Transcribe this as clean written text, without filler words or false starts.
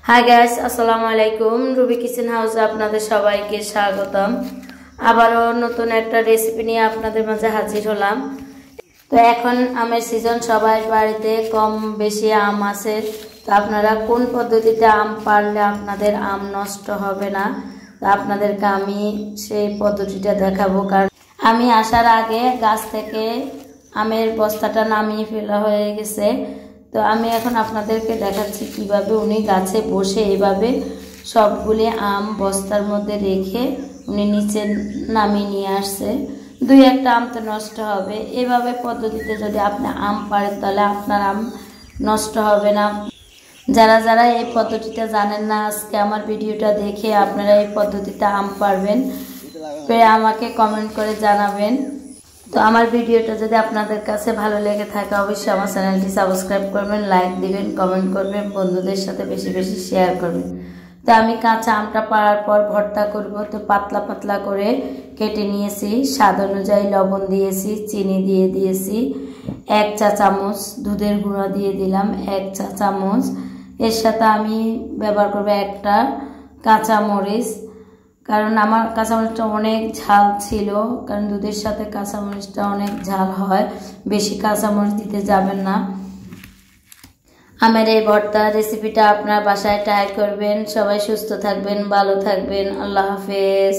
Hi guys, আসসালামু আলাইকুম। Ruby kitchen হাউসে আপনাদের সবাইকে স্বাগতম। আবারও নতুন একটা রেসিপি নিয়ে আপনাদের মাঝে হাজির হলাম। তো এখন আমের সিজন, সবাই বাড়িতে কম বেশি আম আছে। তো আপনারা কোন পদ্ধতিতে আম পারলে আপনাদের আম নষ্ট হবে না, তো আপনাদেরকে আমি সেই পদ্ধতিটা দেখাবো। কারণ আমি আসার আগে গাছ থেকে আমের বস্তাটা নামিয়ে ফেলা হয়ে গেছে। তো আমি এখন আপনাদেরকে দেখাচ্ছি কিভাবে উনি গাছে বসে এভাবে সবগুলি আম বস্তার মধ্যে রেখে উনি নিচে নামিয়ে নিয়ে আসছে। দুই একটা আম তো নষ্ট হবে। এভাবে পদ্ধতিতে যদি আপনি আম পারেন তাহলে আপনার আম নষ্ট হবে না। যারা যারা এই পদ্ধতিটা জানেন না, আজকে আমার ভিডিওটা দেখে আপনারা এই পদ্ধতিতে আম পারবেন, আমাকে কমেন্ট করে জানাবেন। তো আমার ভিডিওটা যদি আপনাদের কাছে ভালো লেগে থাকে অবশ্যই আমার চ্যানেলটি সাবস্ক্রাইব করবেন, লাইক দিবেন, কমেন্ট করবেন, বন্ধুদের সাথে বেশি বেশি শেয়ার করবেন। তো আমি কাঁচা আমটা পাড়ার পর ভর্তা করব। তো পাতলা পাতলা করে কেটে নিয়েছি, স্বাদ অনুযায়ী লবণ দিয়েছি, চিনি দিয়ে দিয়েছি, 1 চা চামচ দুধের গুঁড়া দিয়ে দিলাম, 1 চা চামচ। এর সাথে আমি ব্যবহার করব একটা কাঁচা মরিচ, কারণ আমার কাঁচামরিচটা অনেক ঝাল ছিল, কারণ দুধের সাথে কাঁচামরিচটা অনেক ঝাল হয়, বেশি কাঁচামরিচ দিতে যাবেন না। আমের এই ভর্তা রেসিপিটা আপনার বাসায় ট্রাই করবেন। সবাই সুস্থ থাকবেন, ভালো থাকবেন। আল্লাহ হাফেজ।